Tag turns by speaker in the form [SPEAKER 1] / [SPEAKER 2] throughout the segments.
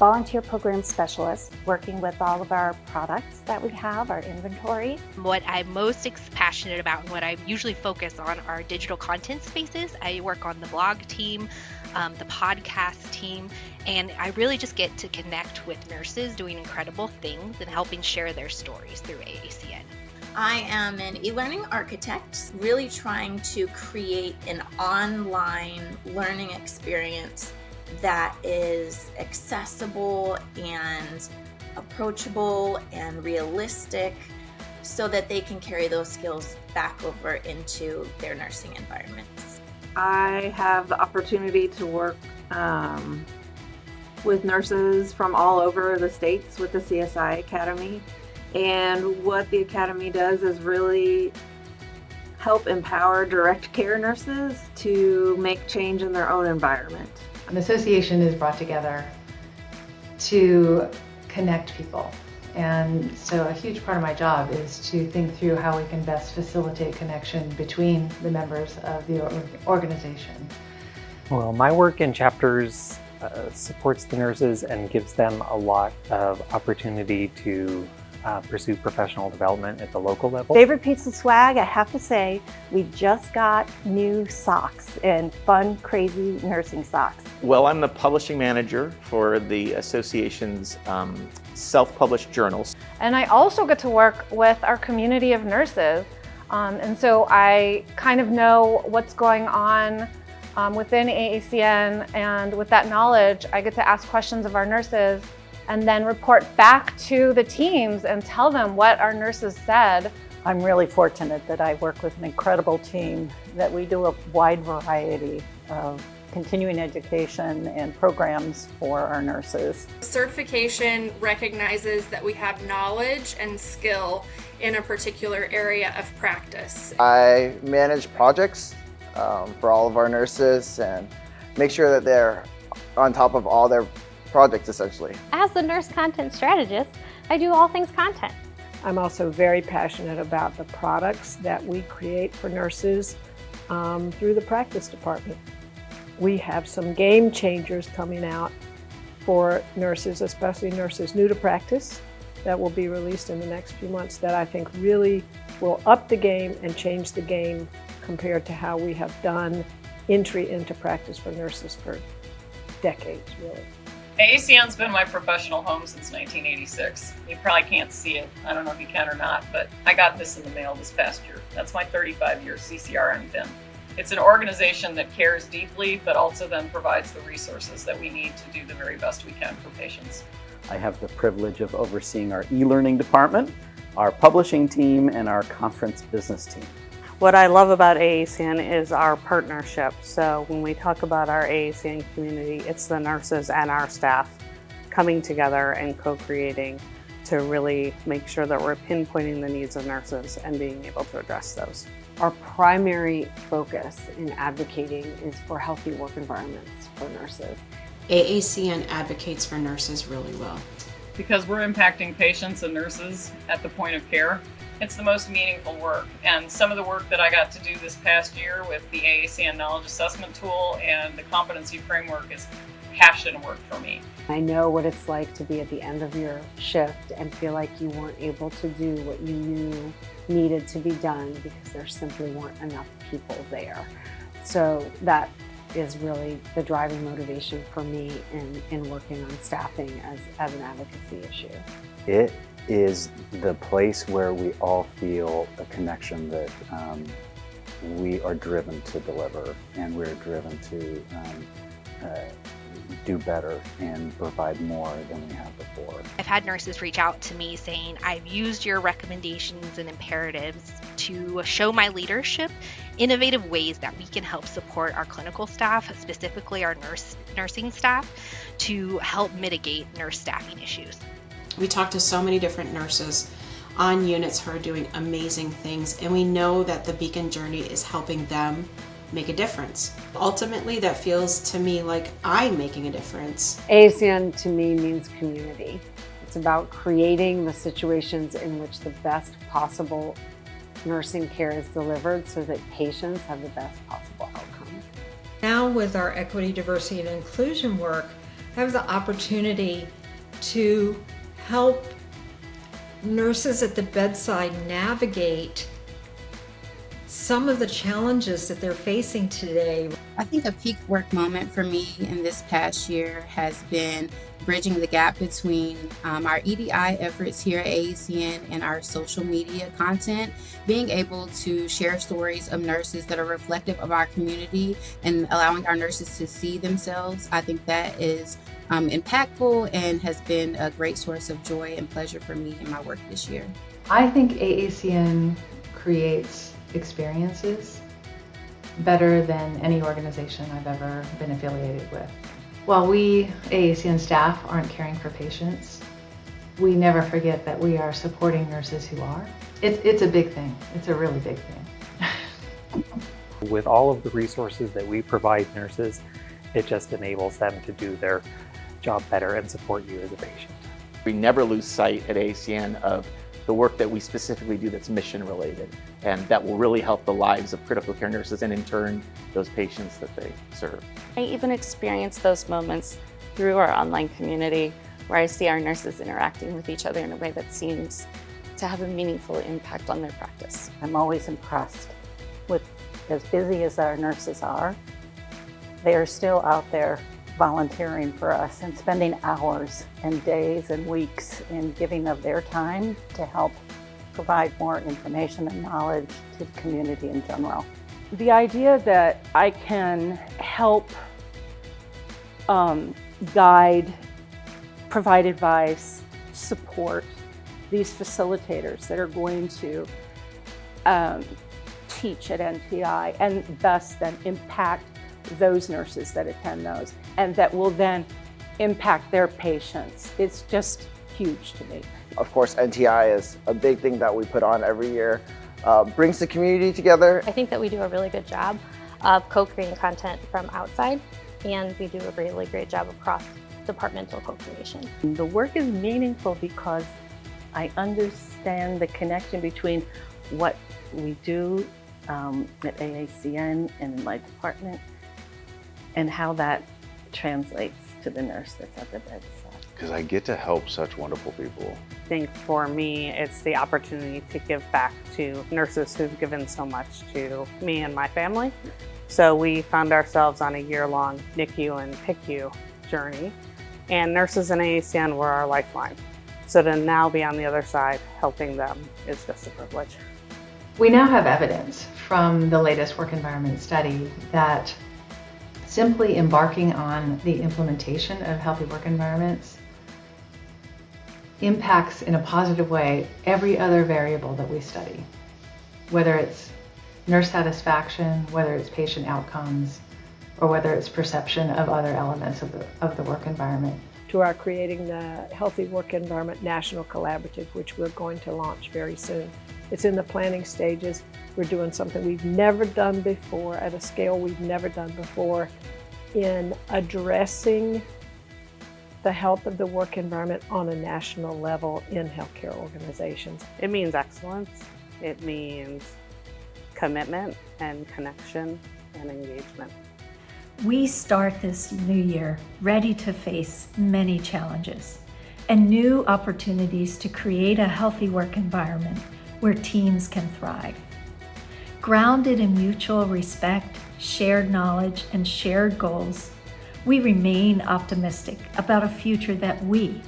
[SPEAKER 1] volunteer program specialist working with all of our products that we have, our inventory.
[SPEAKER 2] What I'm most passionate about and what I usually focus on are digital content spaces. I work on the blog team, the podcast team, and I really just get to connect with nurses doing incredible things and helping share their stories through AACN.
[SPEAKER 3] I am an e-learning architect, really trying to create an online learning experience that is accessible and approachable and realistic so that they can carry those skills back over into their nursing environments.
[SPEAKER 4] I have the opportunity to work with nurses from all over the states with the CSI Academy. And what the Academy does is really help empower direct care nurses to make change in their own environment.
[SPEAKER 5] An association is brought together to connect people. And so a huge part of my job is to think through how we can best facilitate connection between the members of the organization.
[SPEAKER 6] Well, my work in chapters supports the nurses and gives them a lot of opportunity to pursue professional development at the local level.
[SPEAKER 1] Favorite piece of swag, I have to say, we just got new socks and fun, crazy nursing socks.
[SPEAKER 7] Well, I'm the publishing manager for the association's self-published journals.
[SPEAKER 8] And I also get to work with our community of nurses. And so I kind of know what's going on within AACN, and with that knowledge, I get to ask questions of our nurses and then report back to the teams and tell them what our nurses said.
[SPEAKER 9] I'm really fortunate that I work with an incredible team, that we do a wide variety of continuing education and programs for our nurses.
[SPEAKER 10] Certification recognizes that we have knowledge and skill in a particular area of practice.
[SPEAKER 11] I manage projects for all of our nurses and make sure that they're on top of all their projects, essentially.
[SPEAKER 12] As the nurse content strategist, I do all things content.
[SPEAKER 13] I'm also very passionate about the products that we create for nurses through the practice department. We have some game changers coming out for nurses, especially nurses new to practice, that will be released in the next few months that I think really will up the game and change the game compared to how we have done entry into practice for nurses for decades, really.
[SPEAKER 14] AACN's been my professional home since 1986. You probably can't see it. I don't know if you can or not, but I got this in the mail this past year. That's my 35-year CCRN pin. It's an organization that cares deeply, but also then provides the resources that we need to do the very best we can for patients.
[SPEAKER 15] I have the privilege of overseeing our e-learning department, our publishing team, and our conference business team.
[SPEAKER 16] What I love about AACN is our partnership. So when we talk about our AACN community, it's the nurses and our staff coming together and co-creating to really make sure that we're pinpointing the needs of nurses and being able to address those.
[SPEAKER 17] Our primary focus in advocating is for healthy work environments for nurses.
[SPEAKER 18] AACN advocates for nurses really well.
[SPEAKER 14] Because we're impacting patients and nurses at the point of care, it's the most meaningful work. And some of the work that I got to do this past year with the AACN Knowledge Assessment Tool and the Competency Framework is passion work for me.
[SPEAKER 17] I know what it's like to be at the end of your shift and feel like you weren't able to do what you knew needed to be done because there simply weren't enough people there. So that is really the driving motivation for me in working on staffing as an advocacy issue.
[SPEAKER 15] It is the place where we all feel a connection that we are driven to deliver, and we're driven to do better and provide more than we have before.
[SPEAKER 2] I've had nurses reach out to me saying, I've used your recommendations and imperatives to show my leadership innovative ways that we can help support our clinical staff, specifically our nursing staff, to help mitigate nurse staffing issues.
[SPEAKER 18] We talk to so many different nurses on units who are doing amazing things, and we know that the Beacon journey is helping them make a difference. Ultimately, that feels to me like I'm making a difference.
[SPEAKER 17] AACN to me means community. It's about creating the situations in which the best possible nursing care is delivered so that patients have the best possible outcomes.
[SPEAKER 19] Now with our equity, diversity, and inclusion work, have the opportunity to help nurses at the bedside navigate some of the challenges that they're facing today.
[SPEAKER 20] I think a peak work moment for me in this past year has been bridging the gap between our EDI efforts here at AACN and our social media content, being able to share stories of nurses that are reflective of our community and allowing our nurses to see themselves. I think that is impactful and has been a great source of joy and pleasure for me in my work this year.
[SPEAKER 5] I think AACN creates experiences better than any organization I've ever been affiliated with. While we, AACN staff, aren't caring for patients, we never forget that we are supporting nurses who are. It's a big thing. It's a really big thing.
[SPEAKER 6] With all of the resources that we provide nurses, it just enables them to do their job better and support you as a patient.
[SPEAKER 7] We never lose sight at AACN of the work that we specifically do that's mission related, and that will really help the lives of critical care nurses and in turn those patients that they serve.
[SPEAKER 21] I even experience those moments through our online community where I see our nurses interacting with each other in a way that seems to have a meaningful impact on their practice.
[SPEAKER 9] I'm always impressed with, as busy as our nurses are, they are still out there volunteering for us and spending hours and days and weeks in giving of their time to help provide more information and knowledge to the community in general.
[SPEAKER 22] The idea that I can help guide, provide advice, support these facilitators that are going to teach at NTI and thus then impact those nurses that attend those, and that will then impact their patients. It's just huge to me.
[SPEAKER 11] Of course, NTI is a big thing that we put on every year. Brings the community together.
[SPEAKER 12] I think that we do a really good job of co-creating content from outside, and we do a really great job of cross-departmental co-creation.
[SPEAKER 23] The work is meaningful because I understand the connection between what we do at AACN and in my department and how that translates to the nurse that's at the bedside.
[SPEAKER 24] Because I get to help such wonderful people.
[SPEAKER 16] I think for me, it's the opportunity to give back to nurses who've given so much to me and my family. So we found ourselves on a year-long NICU and PICU journey, and nurses in AACN were our lifeline. So to now be on the other side helping them is just a privilege.
[SPEAKER 5] We now have evidence from the latest work environment study that simply embarking on the implementation of healthy work environments impacts in a positive way every other variable that we study, whether it's nurse satisfaction, whether it's patient outcomes, or whether it's perception of other elements of the work environment.
[SPEAKER 13] To our creating the Healthy Work Environment National Collaborative, which we're going to launch very soon. It's in the planning stages. We're doing something we've never done before at a scale we've never done before in addressing the health of the work environment on a national level in healthcare organizations.
[SPEAKER 16] It means excellence. It means commitment and connection and engagement.
[SPEAKER 25] We start this new year ready to face many challenges and new opportunities to create a healthy work environment where teams can thrive. Grounded in mutual respect, shared knowledge, and shared goals, we remain optimistic about a future that we,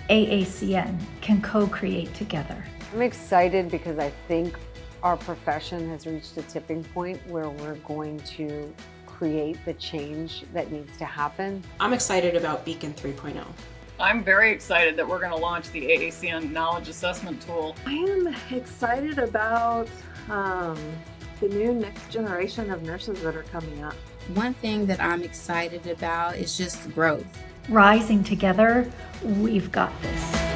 [SPEAKER 25] AACN, can co-create together.
[SPEAKER 17] I'm excited because I think our profession has reached a tipping point where we're going to create the change that needs to happen.
[SPEAKER 18] I'm excited about Beacon 3.0.
[SPEAKER 14] I'm very excited that we're going to launch the AACN Knowledge Assessment Tool.
[SPEAKER 4] I am excited about the new next generation of nurses that are coming up.
[SPEAKER 20] One thing that I'm excited about is just growth.
[SPEAKER 25] Rising together, we've got this.